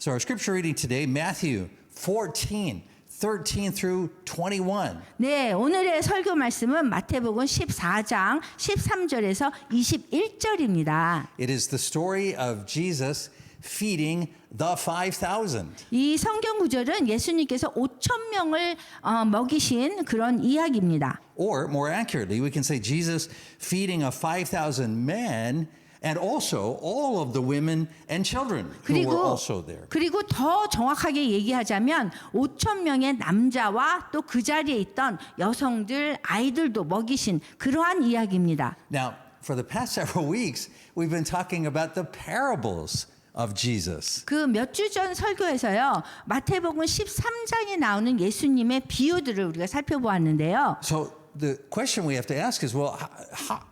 So our scripture reading today, Matthew 14, 13 through 21. 네, 오늘의 설교 말씀은 마태복음 14장 13절에서 21절입니다. It is the story of Jesus feeding the 5,000. 이 성경 구절은 예수님께서 5천 명을 먹이신 그런 이야기입니다. Or more accurately, we can say Jesus feeding a 5,000 men and also all of the women and children who were also there. 그리고 더 정확하게 얘기하자면 5천 명의 남자와 또 그 자리에 있던 여성들, 아이들도 먹이신 그러한 이야기입니다. Now, for the past several weeks, we've been talking about the parables of Jesus. 그 몇 주 전 설교에서요. 마태복음 13장에 나오는 예수님의 비유들을 우리가 살펴보았는데요. So the question we have to ask is, well,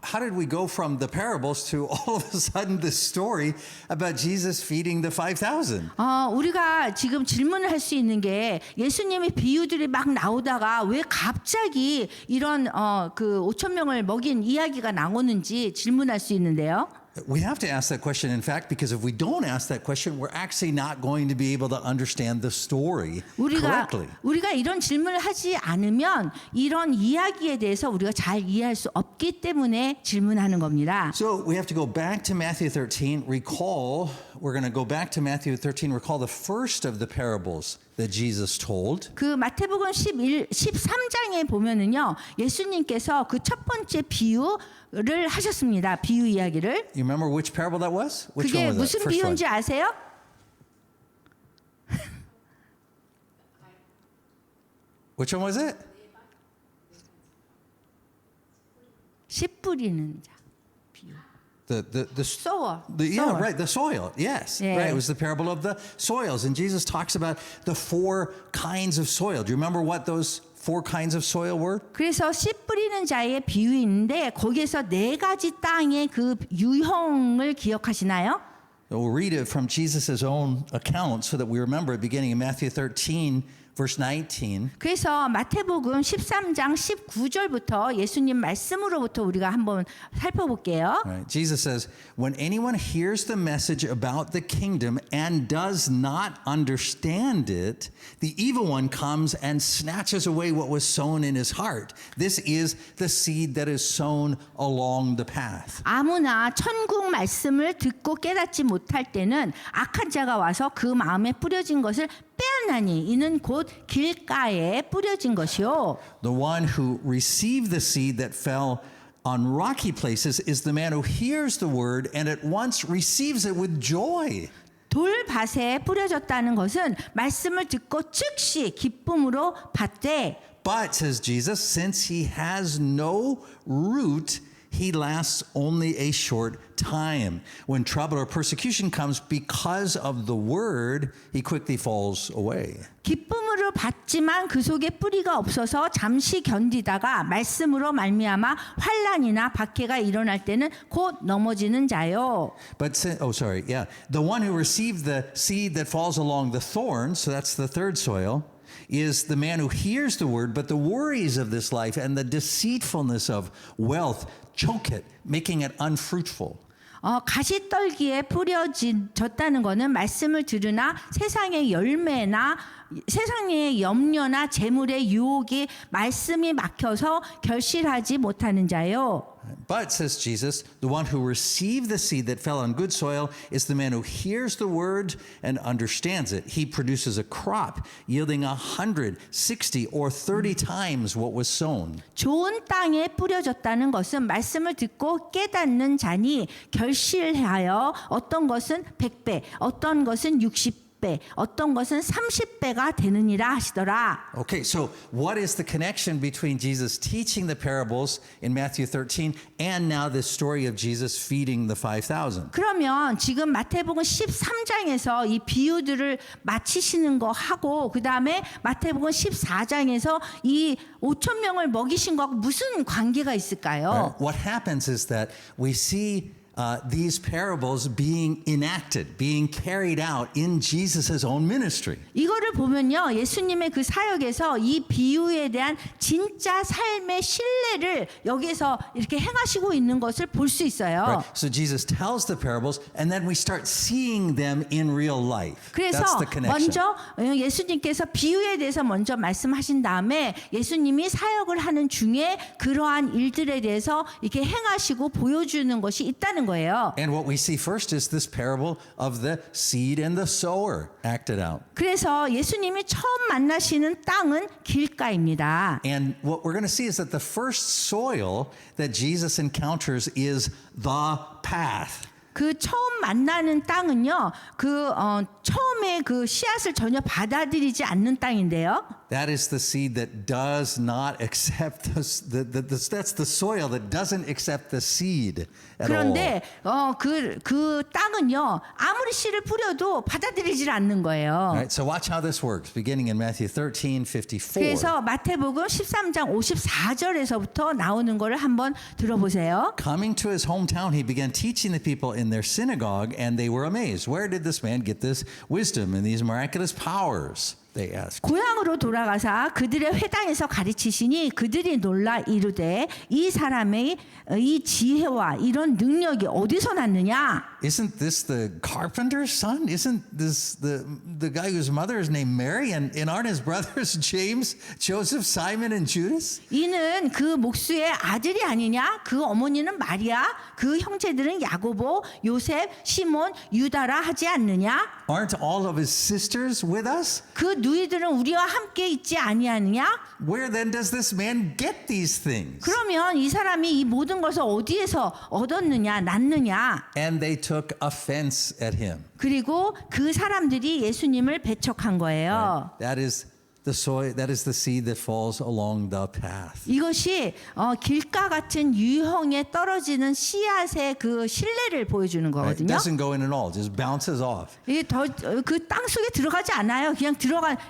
how did we go from the parables to all of a sudden this story about Jesus feeding the 5,000? 우리가 지금 질문을 할 수 있는 게 예수님의 비유들이 막 나오다가 왜 갑자기 이런 그 5천 명을 먹인 이야기가 나오는지 질문할 수 있는데요. We have to ask that question, in fact, because if we don't ask that question, we're actually not going to be able to understand the story correctly. 우리가 이런 질문을 하지 않으면 이런 이야기에 대해서 우리가 잘 이해할 수 없기 때문에 질문하는 겁니다. So we have to go back to Matthew 13, we're going to go back to Matthew 13, recall the first of the parables that Jesus told. 그 마태복음 13장에 보면은요. 예수님께서 그 첫 번째 비유를 하셨습니다. 비유 이야기를. You remember which parable that was? Which 그게 one was that? 무슨 비유인지 아세요? Which one was it? 씨 뿌리는 자. The sower. yeah, right, the soil. Yes, Yeah. right. It was the parable of the soils, and Jesus talks about the 4 kinds of soil. Do you remember what those 4 kinds of soil were? 그래서 씨 뿌리는 자의 비유인데 거기에서 4가지 땅의 그 유형을 기억하시나요? We'll read it from Jesus' own account so that we remember it, beginning in Matthew 13, verse 19. 그래서 마태복음 13장 19절부터 예수님 말씀으로부터 우리가 한번 살펴볼게요. Right. Jesus says, when anyone hears the message about the kingdom and does not understand it, the evil one comes and snatches away what was sown in his heart. This is the seed that is sown along the path. 아무나 천국 말씀을 듣고 깨닫지 못할 때는 악한 자가 와서 그 마음에 뿌려진 것을 빼앗나니 이는 곧 길가에 뿌려진 것이요. The one who received the seed that fell on rocky places is the man who hears the word and at once receives it with joy. 돌밭에 뿌려졌다는 것은 말씀을 듣고 즉시 기쁨으로 받되 But, says Jesus, since he has no root, he lasts only a short time. When trouble or persecution comes because of the word, he quickly falls away. 기쁨으로 받지만 그 속에 뿌리가 없어서 잠시 견디다가 말씀으로 말미암아 환난이나 박해가 일어날 때는 곧 넘어지는 자요. But, the one who received the seed that falls along the thorns, so that's the third soil, is the man who hears the word, but the worries of this life and the deceitfulness of wealth choke it, making it unfruitful. 가시떨기에 뿌려졌다는 것은 말씀을 들으나 세상의 열매나 세상의 염려나 재물의 유혹이 말씀이 막혀서 결실하지 못하는 자요. But, says Jesus, the one who received the seed that fell on good soil is the man who hears the word and understands it. He produces a crop yielding 100, 60, or 30 times what was sown. 좋은 땅에 뿌려졌다는 것은 말씀을 듣고 깨닫는 자니 결실하여 어떤 것은 100배, 어떤 것은 60배, 어떤 것은 30배가 되느니라 하시더라. Okay, so what is the connection between Jesus teaching the parables in Matthew 13 and now this story of Jesus feeding the 5,000? 그러면 지금 마태복음 13장에서 이 비유들을 마치시는 거 하고 그다음에 마태복음 14장에서 이 5천 명을 먹이신 거하고 무슨 관계가 있을까요? What happens is that we see these parables being enacted, being carried out in Jesus' own ministry. 이거를 보면요, 예수님의 그 사역에서 이 비유에 대한 진짜 삶의 신뢰를 여기서 이렇게 행하시고 있는 것을 볼 수 있어요. Right? So Jesus tells the parables, and then we start seeing them in real life. 그래서 That's the connection. 먼저 예수님께서 비유에 대해서 먼저 말씀하신 다음에 예수님이 사역을 하는 중에 그러한 일들에 대해서 이렇게 행하시고 보여주는 것이 있다는 거예요. And what we see first is this parable of the seed and the sower acted out. 그래서 예수님이 처음 만나시는 땅은 길가입니다. And what we're going to see is that the first soil that Jesus encounters is the path. 그 처음 만나는 땅은요, 처음에 그 씨앗을 전혀 받아들이지 않는 땅인데요. That is the seed that does not accept that's the soil that doesn't accept the seed at all. 그런데 그 땅은요, 아무리 씨를 뿌려도 받아들이질 않는 거예요. Right, so watch how this works, beginning in Matthew 13:54. 그래서 마태복음 13장 54절에서부터 나오는 것을 한번 들어보세요. Coming to his hometown, he began teaching the people in their synagogue, and they were amazed. Where did this man get this wisdom and these miraculous powers? They asked. 고향으로 돌아가사 그들의 회당에서 가르치시니 그들이 놀라 이르되 이 사람의 이 지혜와 이런 능력이 어디서 났느냐? Isn't this the carpenter's son? Isn't this the guy whose mother is named Mary? And aren't his brothers James, Joseph, Simon, and Judas? 이는 그 목수의 아들이 아니냐? 그 어머니는 마리아, 그 형제들은 야고보, 요셉, 시몬, 유다라 하지 않느냐? Aren't all of his sisters with us? 그 누이들은 우리와 함께 있지 아니하느냐? Where then does this man get these things? 그러면 이 사람이 이 모든 것을 어디에서 얻었느냐, 났느냐? And they took offense at him. 그리고 그 사람들이 예수님을 배척한 거예요. That is the soil. That is the seed that falls along the path. 이것이 길가 같은 유형에 떨어지는 씨앗의 그 신뢰를 보여주는 It 거거든요. doesn't go in at all. Just bounces off. 이게 그 땅 속에 들어가지 않아요. 그냥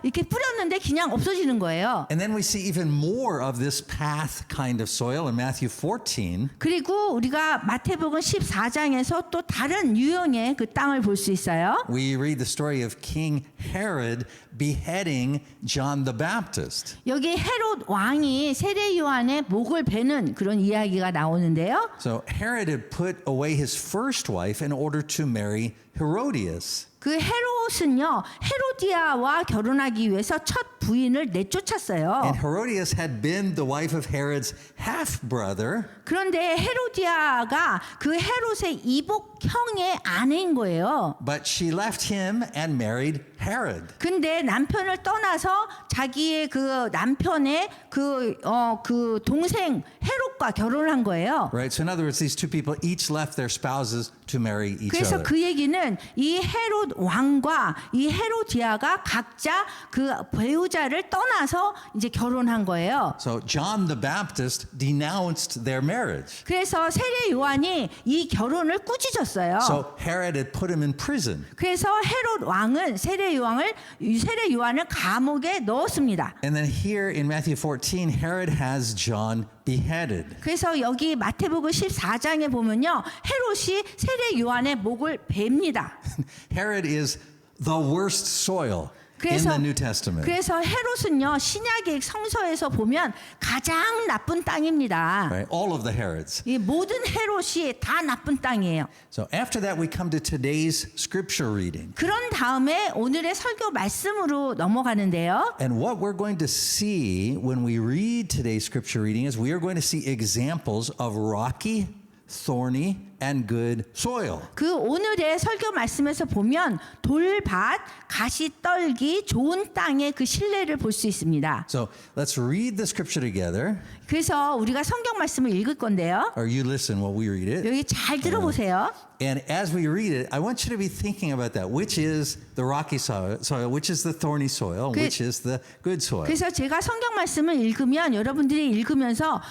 이렇게 뿌렸는데 그냥 없어지는 거예요. And then we see even more of this path kind of soil in Matthew 14. 그리고 우리가 마태복음 14장에서 또 다른 유형의 그 땅을 볼 수 있어요. We read the story of King Herod beheading John the Baptist. 여기 헤롯 왕이 세례 요한의 목을 베는 그런 이야기가 나오는데요. So Herod had put away his first wife in order to marry Herodias. 그 헤롯은요, 헤로디아와 결혼하기 위해서 첫 부인을 내쫓았어요. And Herodias had been the wife of Herod's half brother. 그런데 헤로디아가 그 헤롯의 이복 형의 아내인 거예요. But she left him and married Herod. 근데 남편을 떠나서 자기의 그 남편의 그 동생 헤롯과 결혼한 거예요. Right? So in other words, these two people each left their spouses to marry each 그래서 other. 그 얘기는 이 헤롯 왕과 이 헤로디아가 각자 그 배우자를 떠나서 이제 결혼한 거예요. So John the Baptist denounced their marriage. 그래서 세례 요한이 이 결혼을 꾸짖었어요. So Herod had put him in prison. 그래서 헤롯 왕은 세례 요한을 감옥에 넣었습니다. And then here in Matthew 14, Herod has John beheaded. 그래서 여기 마태복음 14장에 보면요, 헤롯이 세례 요한의 목을 베입니다. Herod is the worst soil in the New Testament. 그래서 헤롯은요, 신약의 성서에서 보면 가장 나쁜 땅입니다. Right? All of the Herods. 이 모든 헤롯이 다 나쁜 땅이에요. So after that, we come to today's scripture reading. 그런 다음에 오늘의 설교 말씀으로 넘어가는데요. And what we're going to see when we read today's scripture reading is we are going to see examples of rocky, thorny, and good soil. 그 오늘의 설교 말씀에서 보면 돌밭, 가시떨기, 좋은 땅의 그 신뢰를 볼 수 있습니다. So let's read the scripture together. 그래서 우리가 성경 말씀을 읽을 건데요. Or you listen while we read it. 여기 잘 들어보세요. And as we read it, I want you to be thinking about that. Which is the rocky soil, which is the thorny soil, which is the good soil. 그래서 제가 성경 말씀을 읽으면 여러분들이 읽으면서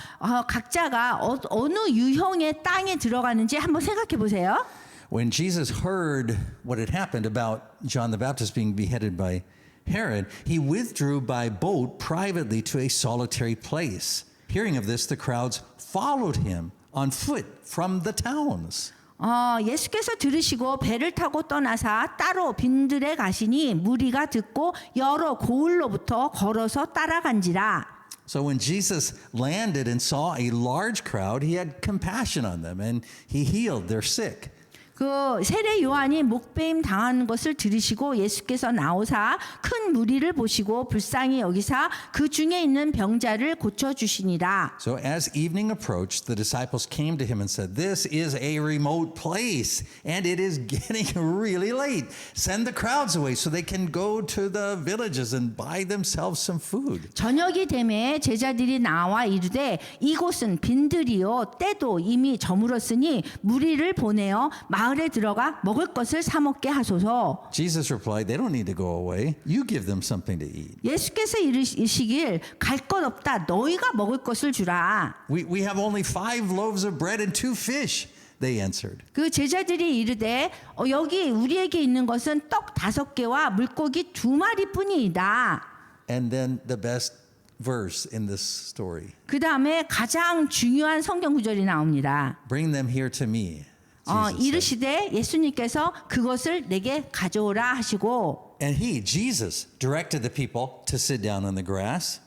각자가 어느 유형의 땅에 들어가는지 한번 생각해 보세요. When Jesus heard what had happened about John the Baptist being beheaded by Herod, he withdrew by boat privately to a solitary place. Hearing of this, the crowds followed him on foot from the towns. 예수께서 들으시고 배를 타고 떠나사 따로 빈들에 가시니 무리가 듣고 여러 고을로부터 걸어서 따라간지라. So when Jesus landed and saw a large crowd, he had compassion on them and he healed their sick. 그 세례 요한이 목배임 당한 것을 들으시고 예수께서 나오사 큰 무리를 보시고 불쌍히 여기사 그 중에 있는 병자를 고쳐 주시니라. So as evening approached, the disciples came to him and said, "This is a remote place and it is getting really late. Send the crowds away so they can go to the villages and buy themselves some food." 저녁이 되매 제자들이 나와 이르되 이곳은 빈들이요 때도 이미 저물었으니 무리를 보내어 마을에 들어가 먹을 것을 사 먹게 하소서. Jesus replied, "They don't need to go away. You give them something to eat." 예수께서 이르시길 갈 것 없다 너희가 먹을 것을 주라. We have only 5 loaves of bread and 2 fish, they answered. 그 제자들이 이르되 여기 우리에게 있는 것은 떡 5개와 물고기 2마리뿐이다. And then the best verse in this story. 그 다음에 가장 중요한 성경 구절이 나옵니다. Bring them here to me. Jesus said. 이르시되 예수님께서 그것을 내게 가져오라 하시고 And he, Jesus, directed the people to sit down on the grass.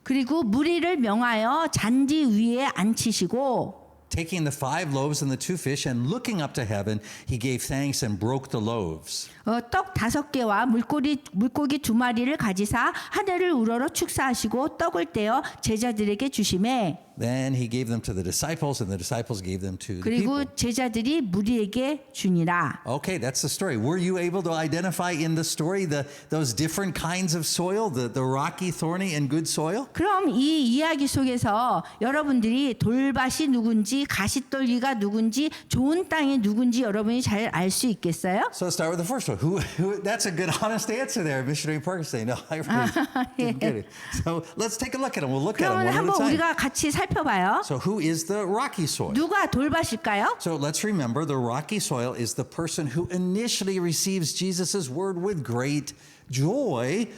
그리고 무리를 명하여 잔디 위에 앉히시고 Taking the 5 loaves and the 2 fish and looking up to heaven, he gave thanks and broke the loaves. 떡 5개와 물고기 2마리를 가지사 하늘을 우러러 축사하시고 떡을 떼어 제자들에게 주시매 Then he gave them to the disciples and the disciples gave them to the 그리고 people. 제자들이 무리에게 주니라. Okay, that's the story. Were you able to identify in the story those different kinds of soil, the rocky, thorny, and good soil? 그럼 이 이야기 속에서 여러분들이 돌밭이 누군지 가시떨기가 누군지 좋은 땅이 누군지 여러분이 잘 알 수 있겠어요? So let's start with the first one. That's a good, honest answer there, Missionary Parkinson. No, I really didn't get it. So let's take a look at them. We'll look at them 그러면 one at a 한번 time. 우리가 같이 살펴봐요. So who is the rocky soil? 누가 돌밭일까요? So let's remember the rocky soil is the person who initially receives Jesus' word with great joy,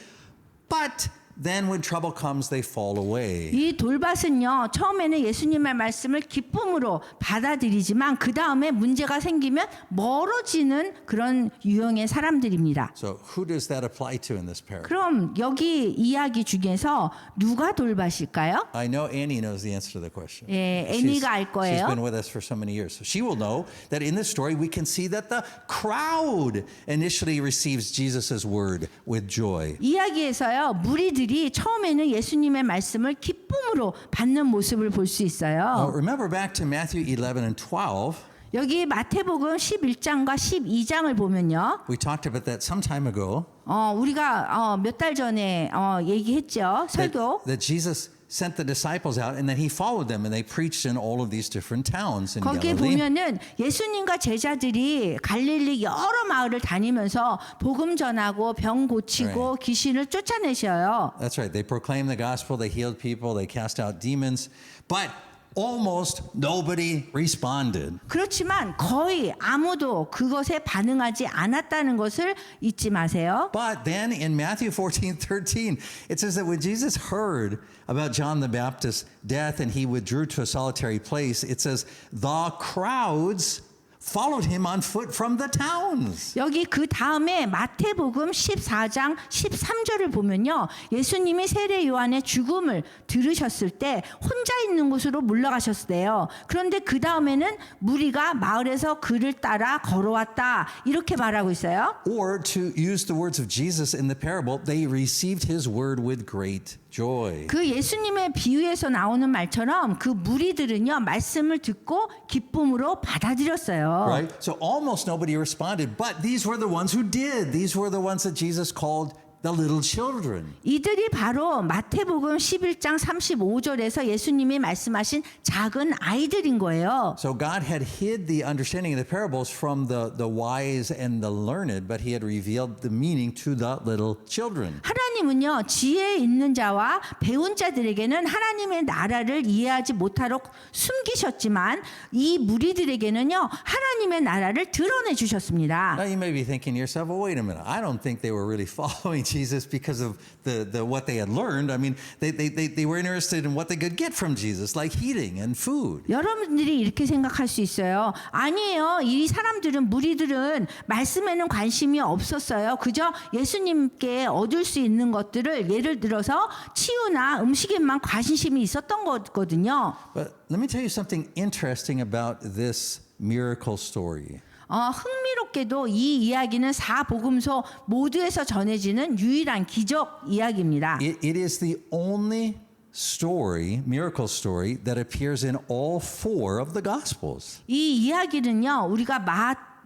but then when trouble comes, they fall away. 이 돌밭은요 처음에는 예수님의 말씀을 기쁨으로 받아들이지만 그 다음에 문제가 생기면 멀어지는 그런 유형의 사람들입니다. So who does that apply to in this parable? 그럼 여기 이야기 중에서 누가 돌밭일까요? I know Annie knows the answer to the question. 예, 애니가 알 She's 거예요. been with us for so many years. So she will know that in this story we can see that the crowd initially receives Jesus' word with joy. 이야기에서요 무리들이 처음에는 예수님의 말씀을 기쁨으로 받는 모습을 볼 수 있어요. Remember back to Matthew 11 and 12. 여기 마태복음 11장과 12장을 보면요. We talked about that some time ago. 우리가 몇 달 전에 얘기했죠. 설교. That Jesus sent the disciples out and then he followed them and they preached in all of these different towns in 거기에 Galilee. 보면은 예수님과 제자들이 갈릴리 여러 마을을 다니면서 복음 전하고 병 고치고 귀신을 쫓아내셔요. That's right. They proclaimed the gospel, they healed people, they cast out demons, but almost nobody responded. 그렇지만 거의 아무도 그것에 반응하지 않았다는 것을 잊지 마세요. But then in Matthew 14:13, it says that when Jesus heard about John the Baptist's death and he withdrew to a solitary place, it says the crowds followed him on foot from the towns. 여기 그 다음에 마태복음 14장 13절을 보면요. 예수님이 세례 요한의 죽음을 들으셨을 때 혼자 있는 곳으로 물러가셨대요. 그런데 그 다음에는 무리가 마을에서 그를 따라 걸어왔다. 이렇게 말하고 있어요. Or to use the words of Jesus in the parable, they received his word with great joy. 그 예수님의 비유에서 나오는 말처럼 그 무리들은요. 말씀을 듣고 기쁨으로 받아들였어요. Right? So almost nobody responded, but these were the ones who did. These were the ones that Jesus called the little children. 이들이 바로 마태복음 11장 35절에서 예수님이 말씀하신 작은 아이들인 거예요. So God had hid the understanding of the parables from the wise and the learned, but he had revealed the meaning to the little children. 하나님은요 지혜 있는 자와 배운 자들에게는 하나님의 나라를 이해하지 못하도록 숨기셨지만 이 무리들에게는요 하나님의 나라를 드러내 주셨습니다. Now you may be thinking to yourself, well, wait a minute. I don't think they were really following Jesus because of the what they had learned. I mean, they were interested in what they could get from Jesus, like healing and food. 여러분들이 이렇게 생각할 수 있어요. 아니에요. 이 사람들은 무리들은 말씀에는 관심이 없었어요. 그저 예수님께 얻을 수 있는 것들을 예를 들어서 치유나 음식에만 관심이 있었던 거거든요. But let me tell you something interesting about this miracle story. 흥미롭게도 이 이야기는 사복음서 모두에서 전해지는 유일한 기적 이야기입니다. It is the only story, miracle story, that appears in all four of the Gospels. 이 이야기는요, 우리가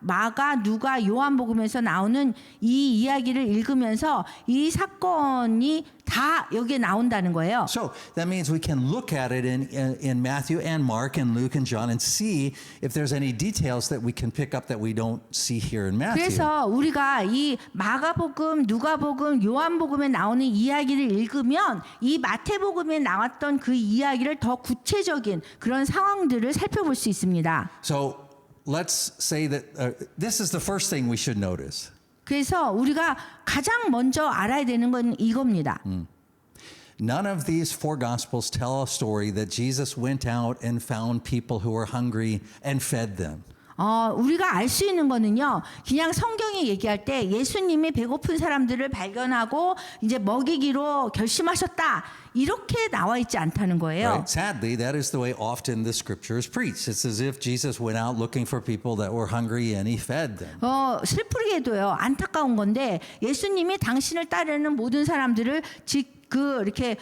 마가, 누가, 요한복음에서 나오는 이 이야기를 읽으면서 이 사건이 다 여기에 나온다는 거예요. So that means we can look at it in Matthew and Mark and Luke and John and see if there's any details that we can pick up that we don't see here in Matthew. 그래서 우리가 이 마가복음, 누가복음, 요한복음에 나오는 이야기를 읽으면 이 마태복음에 나왔던 그 이야기를 더 구체적인 그런 상황들을 살펴볼 수 있습니다. So let's say that this is the first thing we should notice. 그래서 우리가 가장 먼저 알아야 되는 건 이겁니다. None of these four Gospels tell a story that Jesus went out and found people who were hungry and fed them. 우리가 알 수 있는 거는요, 그냥 성경이 얘기할 때 예수님이 배고픈 사람들을 발견하고 이제 먹이기로 결심하셨다. 이렇게 나와 있지 않다는 거예요. Right? Sadly, that is the way often the scripture is preached. It's as if Jesus went out looking for people that were hungry and he fed them. 슬프게도요, 안타까운 건데 예수님이 당신을 따르는 모든 사람들을 이렇게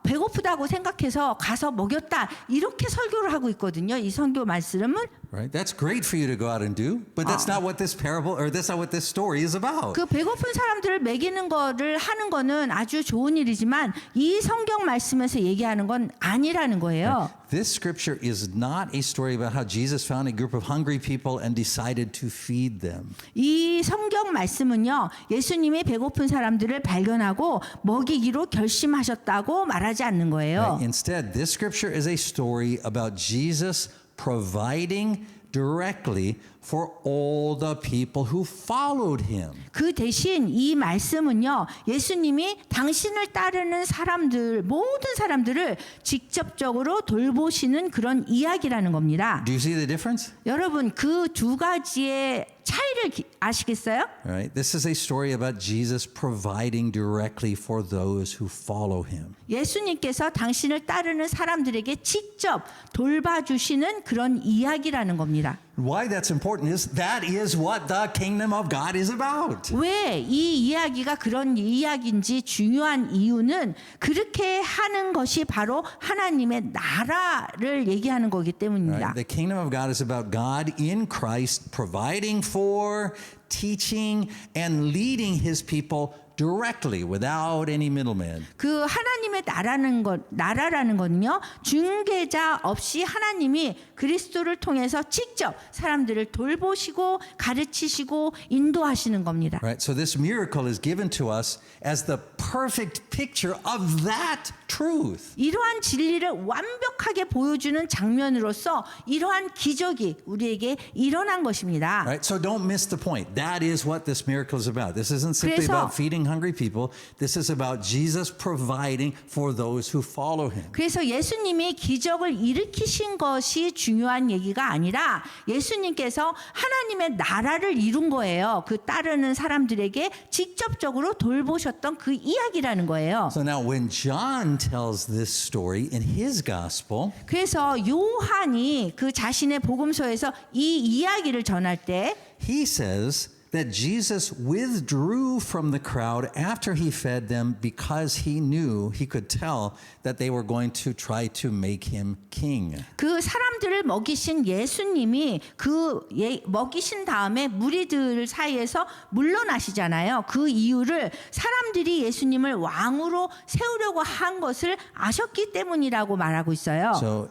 배고프다고 생각해서 가서 먹였다 이렇게 설교를 하고 있거든요. 이 선교 말씀은. Right? That's great for you to go out and do, but that's not what this parable or that's not what this story is about. 그 배고픈 사람들을 먹이는 거를 하는 거는 아주 좋은 일이지만 이 성경 말씀에서 얘기하는 건 아니라는 거예요. This scripture is not a story about how Jesus found a group of hungry people and decided to feed them. 이 성경 말씀은요, 예수님이 배고픈 사람들을 발견하고 먹이기로 결심하셨다고 말하지 않는 거예요. Right? Instead, this scripture is a story about Jesus providing directly for all the people who followed him. 그 대신 이 말씀은요, 예수님이 당신을 따르는 사람들, 모든 사람들을 직접적으로 돌보시는 그런 이야기라는 겁니다. Do you see the difference? 여러분, 그 두 가지의 차이를 아시겠어요? Right? This is a story about Jesus providing directly for those who follow him. 예수님께서 당신을 따르는 사람들에게 직접 돌봐주시는 그런 이야기라는 겁니다. Why that's important is that is what the kingdom of God is about. 왜 이 이야기가 그런 이야기인지 중요한 이유는 그렇게 하는 것이 바로 하나님의 나라를 얘기하는 거기 때문입니다. Right? The kingdom of God is about God in Christ providing for, teaching, and leading his people directly without any middleman. 그 하나님의 나라라는 건요, 중개자 없이 하나님이 그리스도를 통해서 직접 사람들을 돌보시고 가르치시고 인도하시는 겁니다. Right? So this miracle is given to us as the perfect picture of that truth. 이러한 진리를 완벽하게 보여주는 장면으로서 이러한 기적이 우리에게 일어난 것입니다. Right? So don't miss the point. That is what this miracle is about. This isn't simply 그래서- about feeding hungry people. This is about Jesus providing for those who follow him. 그래서 예수님이 기적을 일으키신 것이 중요한 얘기가 아니라 예수님께서 하나님의 나라를 이룬 거예요. 그 따르는 사람들에게 직접적으로 돌보셨던 그 이야기라는 거예요. So now when John tells this story in his gospel, 그래서 요한이 그 자신의 복음서에서 이 이야기를 전할 때 he says that Jesus withdrew from the crowd after he fed them because he knew he could tell that they were going to try to make him king. 그 사람들을 먹이신 예수님이 먹이신 다음에 무리들 사이에서 물러나시잖아요. 그 이유를 사람들이 예수님을 왕으로 세우려고 한 것을 아셨기 때문이라고 말하고 있어요. So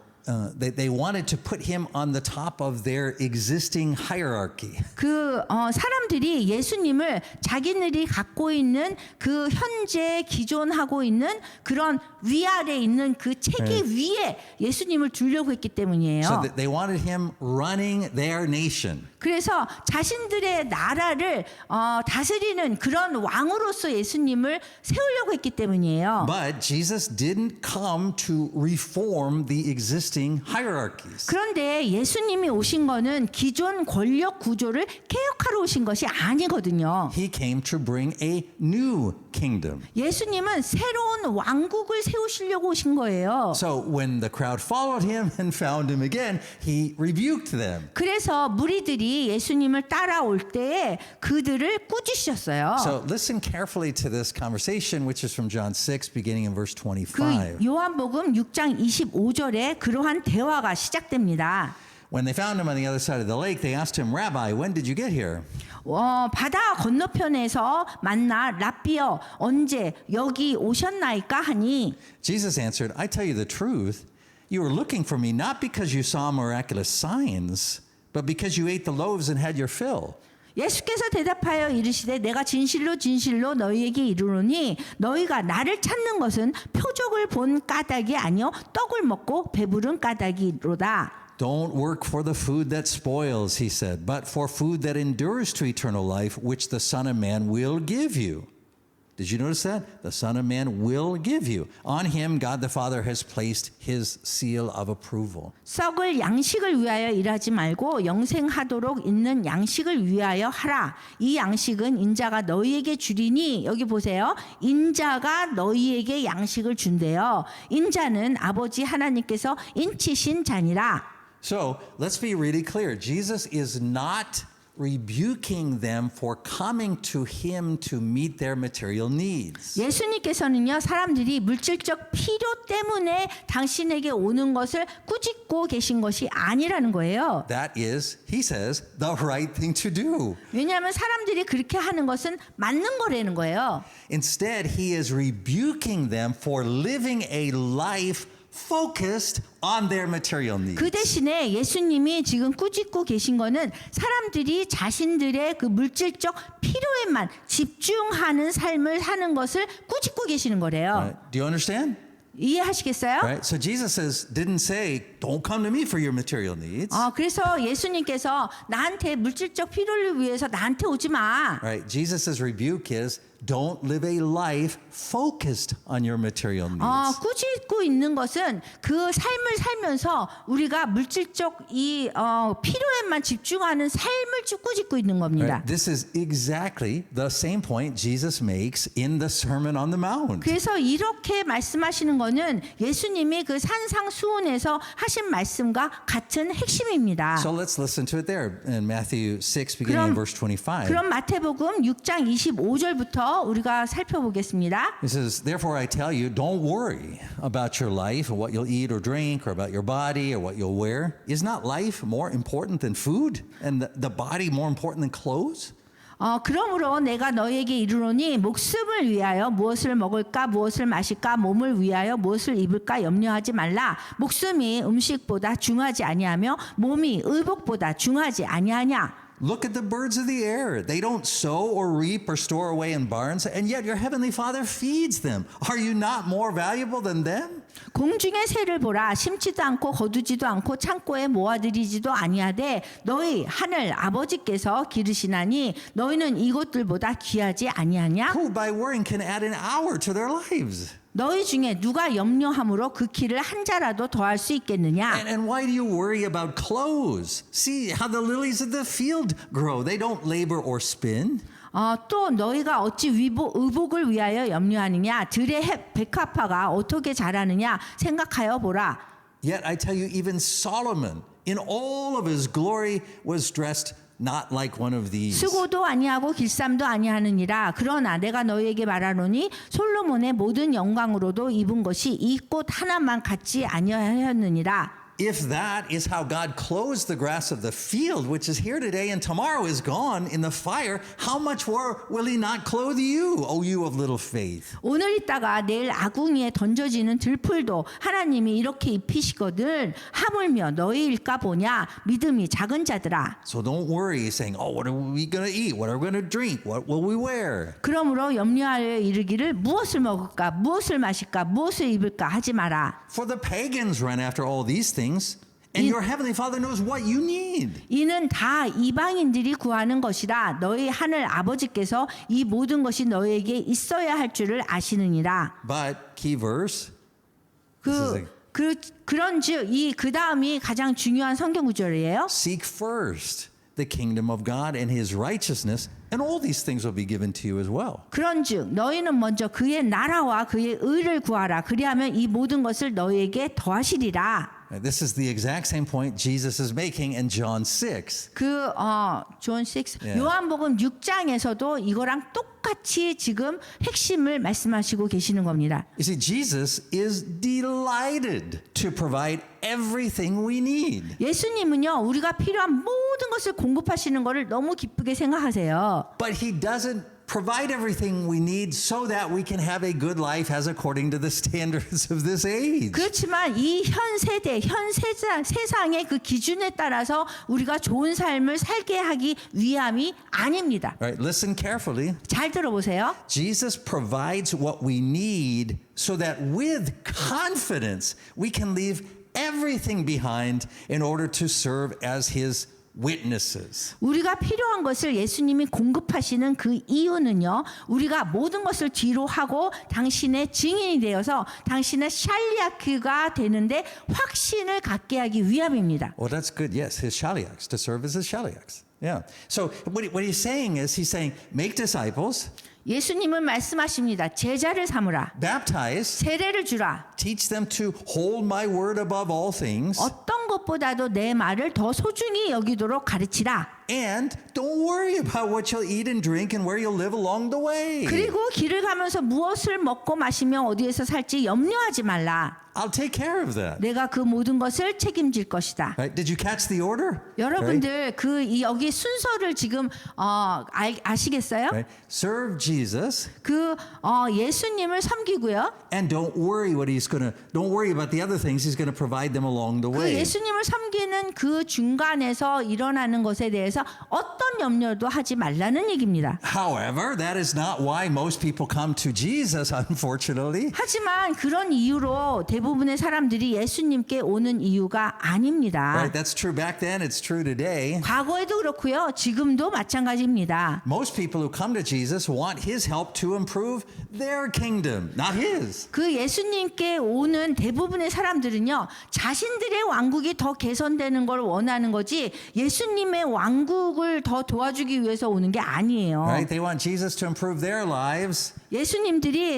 they wanted to put him on the top of their existing hierarchy. 사람들이 예수님을 자기들이 갖고 있는 그 현재 기존하고 있는 그런 위아래 있는 그 체계 위에 예수님을 두려고 했기 때문이에요. So they wanted him running their nation. 그래서 자신들의 나라를 다스리는 그런 왕으로서 예수님을 세우려고 했기 때문이에요. But Jesus didn't come to reform the existing hierarchies. 그런데 예수님이 오신 거는 기존 권력 구조를 개혁하러 오신 것이 아니거든요. He came to bring a new kingdom. 예수님은 새로운 왕국을 세우시려고 오신 거예요. So when the crowd followed him and found him again, he rebuked them. 그래서 무리들이 예수님을 따라올 때에 그들을 꾸짖으셨어요. So listen carefully to this conversation, which is from John 6, beginning in verse 25. 그 요한복음 6장 25절에 그러한 대화가 시작됩니다. When they found him on the other side of the lake, they asked him, Rabbi, when did you get here? 바다 건너편에서 만나 랍비여 언제 여기 오셨나이까 하니 Jesus answered, I tell you the truth. You were looking for me not because you saw miraculous signs, but because you ate the loaves and had your fill. 예수께서 대답하여 이르시되 내가 진실로 진실로 너희에게 이르노니 너희가 나를 찾는 것은 표적을 본 까닭이 아니요 떡을 먹고 배부른 까닭이로다. Don't work for the food that spoils, he said, but for food that endures to eternal life, which the Son of Man will give you. Did you notice that? The Son of Man will give you. On him, God the Father has placed his seal of approval. 썩을 양식을 위하여 일하지 말고 영생하도록 있는 양식을 위하여 하라. 이 양식은 인자가 너희에게 주리니 여기 보세요. 인자가 너희에게 양식을 준대요. 인자는 아버지 하나님께서 인치신 자니라. So let's be really clear. Jesus is not rebuking them for coming to him to meet their material needs. 예수님께서는요 사람들이 물질적 필요 때문에 당신에게 오는 것을 꾸짖고 계신 것이 아니라는 거예요. That is, he says, the right thing to do. 왜냐하면 사람들이 그렇게 하는 것은 맞는 거라는 거예요. Instead, he is rebuking them for living a life focused on their material needs. 그 대신에 예수님이 지금 꾸짖고 계신 거는 사람들이 자신들의 그 물질적 필요에만 집중하는 삶을 사는 것을 꾸짖고 계시는 거래요. Right? Do you understand? 이해하시겠어요? Right? So Jesus didn't say, don't come to me for your material needs. 그래서 예수님께서 나한테 물질적 필요를 위해서 나한테 오지 마. Right? Jesus' rebuke is, don't live a life focused on your material needs. 꾸짖고 있는 것은 그 삶을 살면서 우리가 물질적 이 필요에만 집중하는 삶을 꾸짖고 있는 겁니다. Right? This is exactly the same point Jesus makes in the Sermon on the Mount. 그래서 이렇게 말씀하시는 거는 예수님이 그 산상수훈에서 하신 말씀과 같은 핵심입니다. So let's listen to it there in Matthew 6, beginning in verse 25. 그럼 마태복음 6장 25절부터 우리가 살펴보겠습니다. It says, therefore I tell you, don't worry about your life or what you'll eat or drink or about your body or what you'll wear. Is not life more important than food and the body more important than clothes? 그러므로 내가 너희에게 이르노니 목숨을 위하여 무엇을 먹을까 무엇을 마실까 몸을 위하여 무엇을 입을까 염려하지 말라. 목숨이 음식보다 중하지 아니하며 몸이 의복보다 중하지 아니하냐. Look at the birds of the air. They don't sow or reap or store away in barns, and yet your heavenly Father feeds them. Are you not more valuable than them? 공중의 새를 보라. 심지도 않고 거두지도 않고 창고에 모아들이지도 아니하되 너희 하늘 아버지께서 기르시나니 너희는 이것들보다 귀하지 아니하냐? Who by worrying can add an hour to their lives? 너희 중에 누가 염려함으로 그 키를 한 자라도 더할 수 있겠느냐? And why do you worry about clothes? See how the lilies of the field grow. They don't labor or spin. 또 너희가 어찌 의복을 위하여 염려하느냐? 들의 백합화가 어떻게 자라느냐? 생각하여 보라. Yet I tell you, even Solomon, in all of his glory, was dressed not like one of these. 수고도 아니하고 길쌈도 아니하느니라. 그러나 내가 너희에게 말하노니 솔로몬의 모든 영광으로도 입은 것이 이 꽃 하나만 같지 아니하였느니라. if that is how God clothes the grass of the field, which is here today and tomorrow is gone in the fire, how much more will he not clothe you, O you of little faith? 오늘 있다가 내일 아궁이에 던져지는 들풀도 하나님이 이렇게 입히시거든 하물며 너희일까 보냐 믿음이 작은 자들아. So don't worry saying, oh, what are we going to eat? What are we going to drink? What will we wear? 그러므로 염려하여 이르기를 무엇을 먹을까 무엇을 마실까 무엇을 입을까 하지 마라. For the pagans run after all these things, and your heavenly Father knows what you need. 이는 다 이방인들이 구하는 것이라 너희 하늘 아버지께서 이 모든 것이 너희에게 있어야 할 줄을 아시느니라. But key verse. 그런즉 이 그 다음이 가장 중요한 성경 구절이에요. Seek first the kingdom of God and his righteousness, and all these things will be given to you as well. 그런즉 너희는 먼저 그의 나라와 그의 의를 구하라. 그리하면 이 모든 것을 너희에게 더하시리라. This is the exact same point Jesus is making in John 6. 존 6. Yeah. 요한복음 6장에서도 이거랑 똑같이 지금 핵심을 말씀하시고 계시는 겁니다. You see, Jesus is delighted to provide everything we need. 예수님은요, 우리가 필요한 모든 것을 공급하시는 것을 너무 기쁘게 생각하세요. But he doesn't provide everything we need so that we can have a good life as according to the standards of this age. 그렇지만 이 현 세대, 세상의 그 기준에 따라서 우리가 좋은 삶을 살게 하기 위함이 아닙니다. Right? Listen carefully. 잘 들어보세요. Jesus provides what we need so that with confidence we can leave everything behind in order to serve as his witnesses. 우리가 필요한 것을 예수님이 공급하시는 그 이유는요. 우리가 모든 것을 뒤로 하고 당신의 증인이 되어서 당신의 샬리아크가 되는데 확신을 갖게 하기 위함입니다. Well, that's good. Yes, his shaliachs, to serve as his shaliachs. Yeah. So what he's saying is he's saying make disciples, 예수님은 말씀하십니다. 제자를 삼으라. baptize, 세례를 주라. teach them to hold my word above all things, 어떤 것보다도 내 말을 더 소중히 여기도록 가르치라. and don't worry about what you'll eat and drink and where you'll live along the way. 그리고 길을 가면서 무엇을 먹고 마시며 어디에서 살지 염려하지 말라. I'll take care of that. 내가 그 모든 것을 책임질 것이다. Right? Did you catch the order? 여러분들 여기 순서를 지금 아시겠어요? Right? Serve Jesus 예수님을 섬기고요. and don't worry about the other things he's going to provide them along the 그 way. 예수님을 섬기는 그 중간에서 일어나는 것에 대해서 어떤 염려도 하지 말라는 얘기입니다. However, that is not why most people come to Jesus, unfortunately. 하지만 그런 이유로 대부분의 사람들이 예수님께 오는 이유가 아닙니다. Right? That's true back then, it's true today. 과거에도 그렇고요. 지금도 마찬가지입니다. Most people who come to Jesus want his help to improve their kingdom, not his. 그 예수님께 오는 대부분의 사람들은요. 자신들의 왕국이 더 개선되는 걸 원하는 거지 예수님의 왕국을 더 도와주기 위해서 오는 게 아니에요. Right? They want Jesus to improve their lives,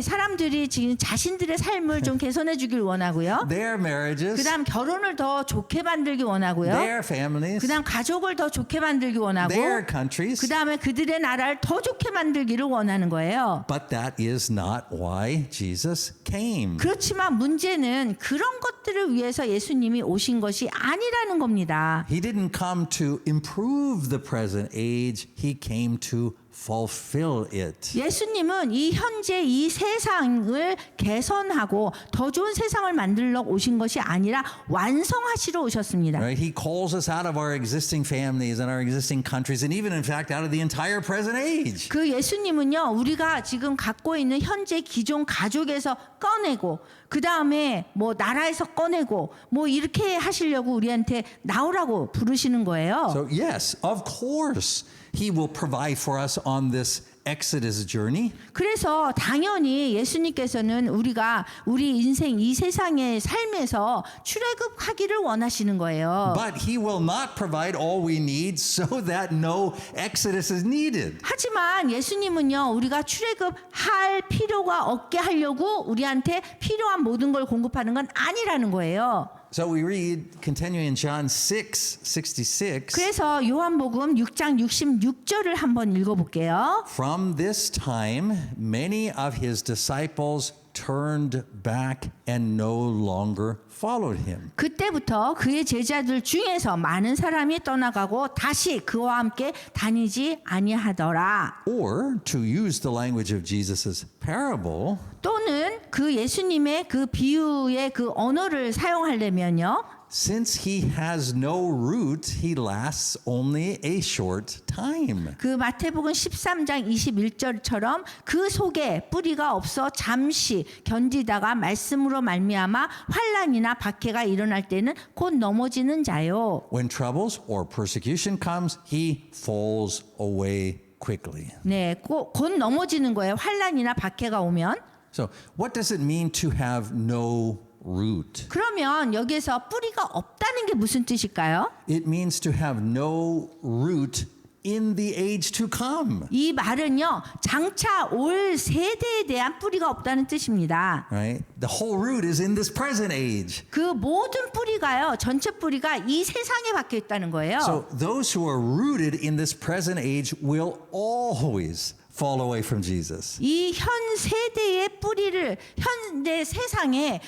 사람들이 지금 자신들의 삶을 좀 개선해 주길 원하고요. their marriages, 그다음 결혼을 더 좋게 만들기 원하고요. their families, 그다음 가족을 더 좋게 만들기 원하고 their countries. 그다음에 그들의 나라를 더 좋게 만들기를 원하는 거예요. But that is not why Jesus came. 그렇지만 문제는 그런 것들을 위해서 예수님이 오신 것이 아니라는 겁니다. He didn't come to improve the present age. He came to fulfill it. 예수님은 이 현재 이 세상을 개선하고 더 좋은 세상을 만들러 오신 것이 아니라 완성하시러 오셨습니다. Right? He calls us out of our existing families and our existing countries and even in fact out of the entire present age. 그 예수님은요, 우리가 지금 갖고 있는 현재 기존 가족에서 꺼내고 그 다음에 뭐 나라에서 꺼내고 뭐 이렇게 하시려고 우리한테 나오라고 부르시는 거예요. So yes, of course, he will provide for us on this Exodus journey. 그래서 당연히 예수님께서는 우리가 우리 인생 이 세상의 삶에서 출애굽하기를 원하시는 거예요. But he will not provide all we need so that no Exodus is needed. 하지만 예수님은요, 우리가 출애굽할 필요가 없게 하려고 우리한테 필요한 모든 걸 공급하는 건 아니라는 거예요. So we read, continuing in John 6:66. 그래서 요한복음 6장 66절을 한번 읽어볼게요. From this time, many of his disciples turned back and no longer followed him. 그때부터 그의 제자들 중에서 많은 사람이 떠나가고 다시 그와 함께 다니지 아니하더라. Or to use the language of Jesus' parable, 또는 그 예수님의 그 비유의 그 언어를 사용하려면요. since he has no root, he lasts only a short time. 그 마태복음 13장 21절처럼 그 속에 뿌리가 없어 잠시 견디다가 말씀으로 말미암아 환난이나 박해가 일어날 때는 곧 넘어지는 자요. When troubles or persecution comes, he falls away quickly. 네, 곧 넘어지는 거예요. 환난이나 박해가 오면. So, what does it mean to have no root? 그러면 여기에서 뿌리가 없다는 게 무슨 뜻일까요? It means to have no root in the age to come. 이 말은요, 장차 올 세대에 대한 뿌리가 없다는 뜻입니다. Right? The whole root is in this present age. 그 모든 뿌리가요, 전체 뿌리가 이 세상에 박혀 있다는 거예요. So those who are rooted in this present age will always fall away from Jesus. 이 현 세대의 뿌리를 현대 세상에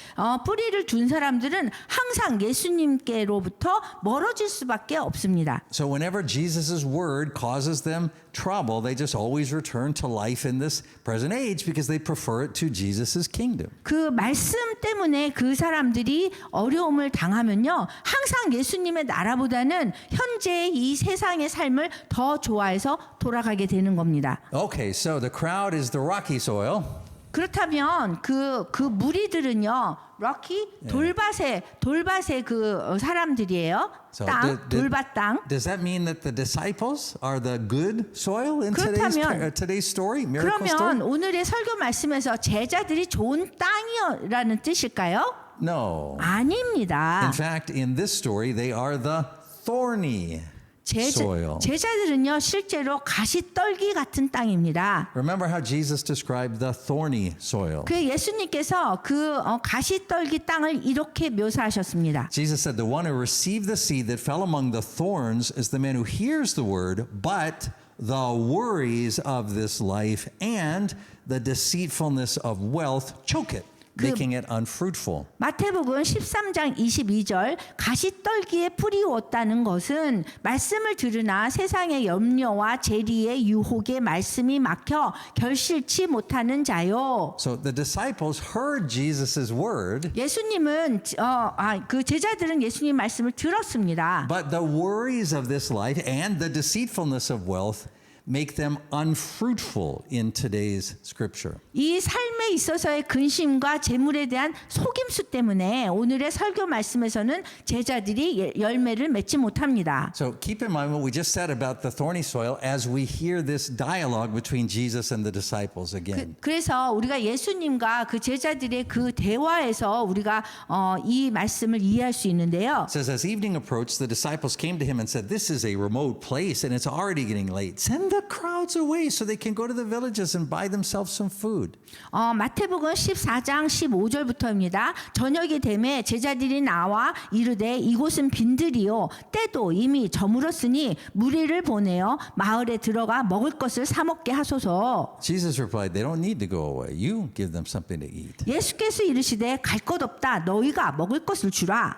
뿌리를 둔 사람들은 항상 예수님께로부터 멀어질 수밖에 없습니다. So whenever Jesus' word causes them trouble, they just always return to life in this present age because they prefer it to Jesus' kingdom. 그 말씀 때문에 그 사람들이 어려움을 당하면요, 항상 예수님의 나라보다는 현재의 이 세상의 삶을 더 좋아해서 돌아가게 되는 겁니다. Okay, so the crowd is the rocky soil. 그렇다면 그 무리들은요, 럭키 돌밭의 그 사람들이에요. So 땅, 돌밭 땅. Does that mean that the disciples are the good soil in 그렇다면, today's story, miracle 그러면 story? 오늘의 설교 말씀에서 제자들이 좋은 땅이라는 뜻일까요? No. 아닙니다. In fact, in this story, they are the thorny soil. 제자들은요, 실제로 가시떨기 같은 땅입니다. Remember how Jesus described the thorny soil. 그 예수님께서 그 가시떨기 땅을 이렇게 묘사하셨습니다. Jesus said, the one who received the seed that fell among the thorns is the man who hears the word, but the worries of this life and the deceitfulness of wealth choke it, making it unfruitful. 마태복음 13장 22절 가시떨기에 풀이 왔다는 것은 말씀을 들으나 세상의 염려와 재리의 유혹에 말씀이 막혀 결실치 못하는 자요. So the disciples heard Jesus' word, 예수님은 그 제자들은 예수님 말씀을 들었습니다. but the worries of this life and the deceitfulness of wealth make them unfruitful in today's scripture. 이 삶에 있어서의 근심과 재물에 대한 속임수 때문에 오늘의 설교 말씀에서는 제자들이 열매를 맺지 못합니다. So keep in mind what we just said about the thorny soil as we hear this dialogue between Jesus and the disciples again. 그래서 우리가 예수님과 그 제자들의 그 대화에서 우리가 이 말씀을 이해할 수 있는데요. It says, as evening approached, the disciples came to him and said, this is a remote place and it's already getting late. Send the crowds away so they can go to the villages and buy themselves some food. 마태복음 14장 15절부터입니다. 저녁이 되매 제자들이 나와 이르되 이곳은 빈들이요 때도 이미 저물었으니 무리를 보내어 마을에 들어가 먹을 것을 사 먹게 하소서. Jesus replied, they don't need to go away. You give them something to eat. 예수께서 이르시되 갈 것 없다. 너희가 먹을 것을 주라.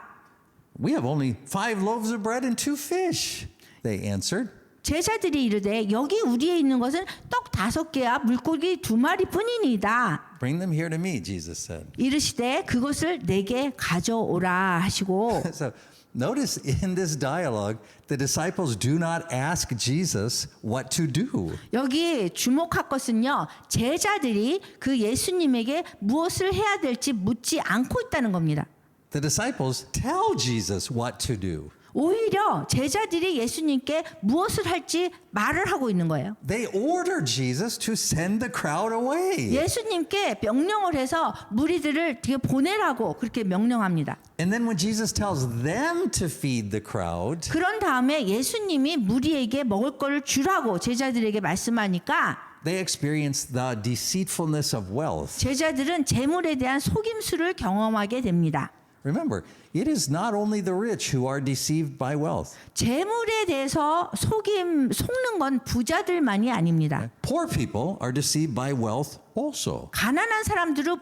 We have only 5 loaves of bread and 2 fish, they answered. 제자들이 이르되 여기 우리에 있는 것은 떡 5개와 물고기 2마리 뿐이니이다. Bring them here to me, Jesus said. 이르시되 그것을 내게 가져오라 하시고. So notice in this dialogue, the disciples do not ask Jesus what to do. 여기 주목할 것은요, 제자들이 그 예수님에게 무엇을 해야 될지 묻지 않고 있다는 겁니다. The disciples tell Jesus what to do. 오히려 제자들이 예수님께 무엇을 할지 말을 하고 있는 거예요. They order Jesus to send the crowd away. 예수님께 명령을 해서 무리들을 뒤에 보내라고 그렇게 명령합니다. And then when Jesus tells them to feed the crowd, 그런 다음에 예수님이 무리에게 먹을 거를 주라고 제자들에게 말씀하니까 they experience the deceitfulness of wealth. 제자들은 재물에 대한 속임수를 경험하게 됩니다. Remember, it is not only the rich who are deceived by wealth. 재물에 대해서 속는 건 부자들만이 아닙니다. Poor people are deceived by wealth also. 가난한 사람들도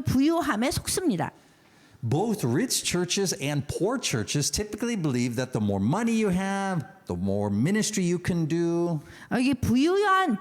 부유함에 속습니다. Both rich churches and poor churches typically believe that the more money you have, the more ministry you can do. 여기 부유한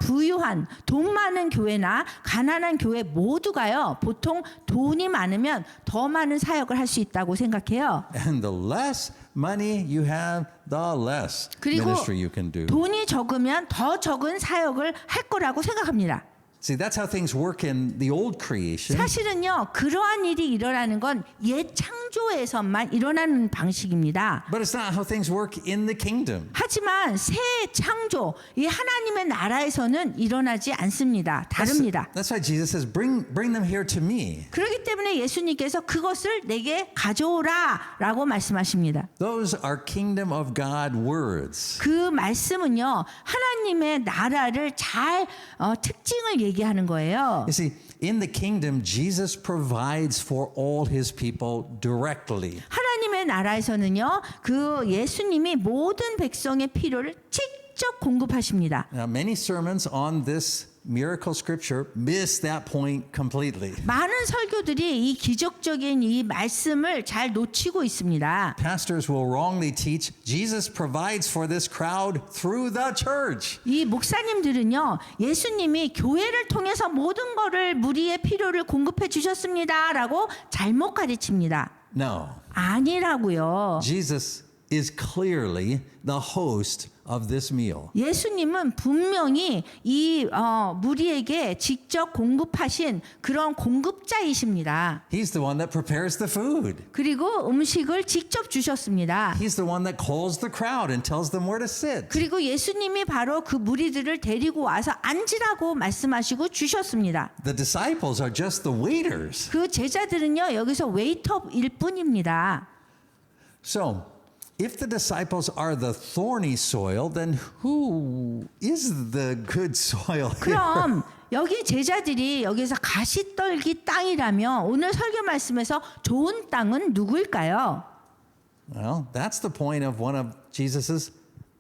돈 많은 교회나 가난한 교회 모두가요. 보통 돈이 많으면 더 많은 사역을 할 수 있다고 생각해요. And the less money you have, the less 그리고 ministry you can do. 돈이 적으면 더 적은 사역을 할 거라고 생각합니다. See, that's how things work in the old creation. 사실은요, 그러한 일이 일어나는 건 옛 창조에서만 일어나는 방식입니다. But it's not how things work in the kingdom. 하지만 새 창조, 이 하나님의 나라에서는 일어나지 않습니다. 다릅니다. That's why Jesus says, bring them here to me. 그렇기 때문에 예수님께서 그것을 내게 가져오라라고 말씀하십니다. Those are kingdom of God words. 그 말씀은요, 하나님의 나라를 잘 특징을 얘기하는 거예요. You see, in the kingdom, Jesus provides for all his people directly. 하나님의 나라에서는요, 그 예수님이 모든 백성의 필요를 직접 공급하십니다. Now, many sermons on this miracle scripture miss that point completely. 많은 설교들이 이 기적적인 이 말씀을 잘 놓치고 있습니다. Pastors will wrongly teach Jesus provides for this crowd through the church. 이 목사님들은요, 예수님이 교회를 통해서 모든 거를 무리의 필요를 공급해 주셨습니다라고 잘못 가르칩니다. No. 아니라고요. Jesus is clearly the host of this meal. 예수님은 분명히 이 무리에게 직접 공급하신 그런 공급자이십니다. He's the one that prepares the food. 그리고 음식을 직접 주셨습니다. He's the one that calls the crowd and tells them where to sit. 그리고 예수님이 바로 그 무리들을 데리고 와서 앉으라고 말씀하시고 주셨습니다. The disciples are just the waiters. 그 제자들은요, 여기서 웨이터일 뿐입니다. So, if the disciples are the thorny soil, then who is the good soil here? 그럼 여기 제자들이 여기서 가시떨기 땅이라면 오늘 설교 말씀에서 좋은 땅은 누구일까요? Well, that's the point of one of Jesus's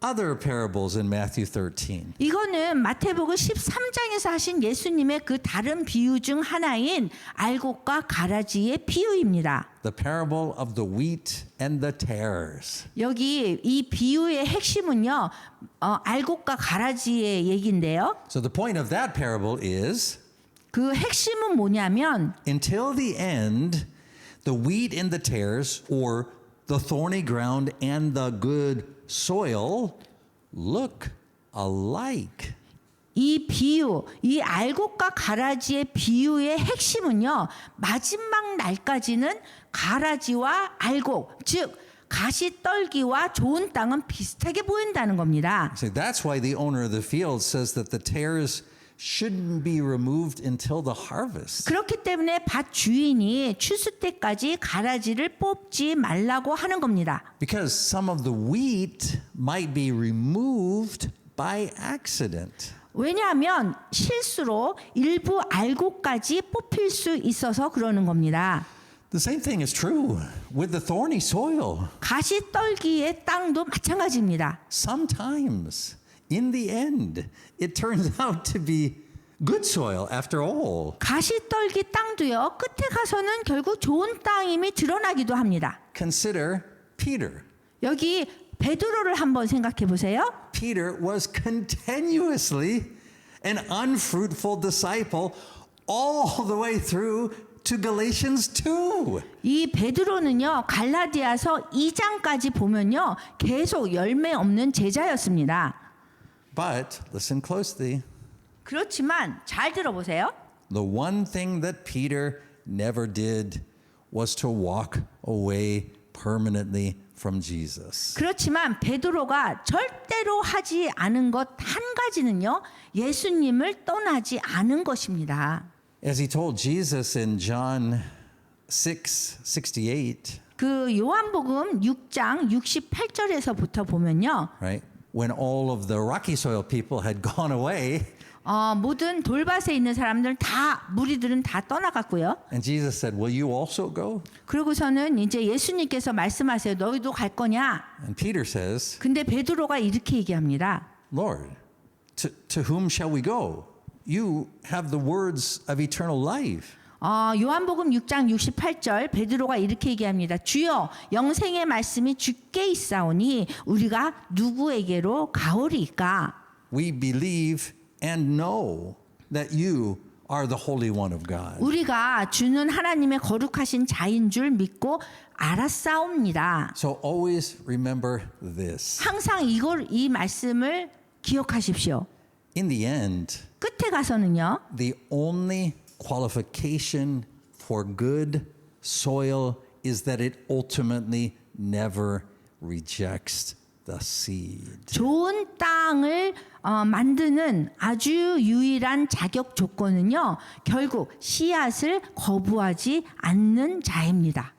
other parables in Matthew 13. 이거는 마태복음 13장에서 하신 예수님의 그 다른 비유 중 하나인 알곡과 가라지의 비유입니다. The parable of the wheat and the tares. 여기 이 비유의 핵심은요, 알곡과 가라지의 얘기인데요. So the point of that parable is 그 핵심은 뭐냐면 until the end, the wheat and the tares, or the thorny ground and the good soil, look alike. 이 비유, 이 알곡과 가라지의 비유의 핵심은요, 마지막 날까지는 가라지와 알곡, 즉 가시떨기와 좋은 땅은 비슷하게 보인다는 겁니다. So that's why the owner of the field says that the tares shouldn't be removed until the harvest. 그렇기 때문에 밭 주인이 추수 때까지 가라지를 뽑지 말라고 하는 겁니다. Because some of the wheat might be removed by accident. 왜냐하면 실수로 일부 알곡까지 뽑힐 수 있어서 그러는 겁니다. The same thing is true with the thorny soil. 가시떨기의 땅도 마찬가지입니다. Sometimes, in the end, it turns out to be good soil after all. 가시떨기 땅도요, 끝에 가서는 결국 좋은 땅임이 드러나기도 합니다. Consider Peter. 여기 베드로를 한번 생각해 보세요. Peter was continuously an unfruitful disciple all the way through to Galatians 2. 이 베드로는요, 갈라디아서 2장까지 보면요, 계속 열매 없는 제자였습니다. But listen closely. 그렇지만 잘 들어보세요. The one thing that Peter never did was to walk away permanently from Jesus. 그렇지만 베드로가 절대로 하지 않은 것 한 가지는요, 예수님을 떠나지 않은 것입니다. As he told Jesus in John 6:68, 그 요한복음 6장 68절에서부터 보면요. right? When all of the rocky soil people had gone away, 모든 돌밭에 있는 사람들 다 무리들은 다 떠나갔고요. And Jesus said, will you also go? 그러고서는 이제 예수님께서 말씀하세요. 너희도 갈 거냐? And Peter says, 근데 베드로가 이렇게 얘기합니다. Lord, to whom shall we go? You have the words of eternal life. 요한복음 6장 68절 베드로가 이렇게 얘기합니다. 주여 영생의 말씀이 주께 있사오니 우리가 누구에게로 가오리까? We believe and know that you are the Holy One of God. 우리가 주는 하나님의 거룩하신 자인 줄 믿고 알았사옵니다. So always remember this. 항상 이 말씀을 기억하십시오. In the end, 끝에 가서는요. the only qualification for good soil is that it ultimately never rejects the seed. 좋은 땅을 만드는 아주 유일한 자격 조건은요. 결국 씨앗을 거부하지 않는 자입니다.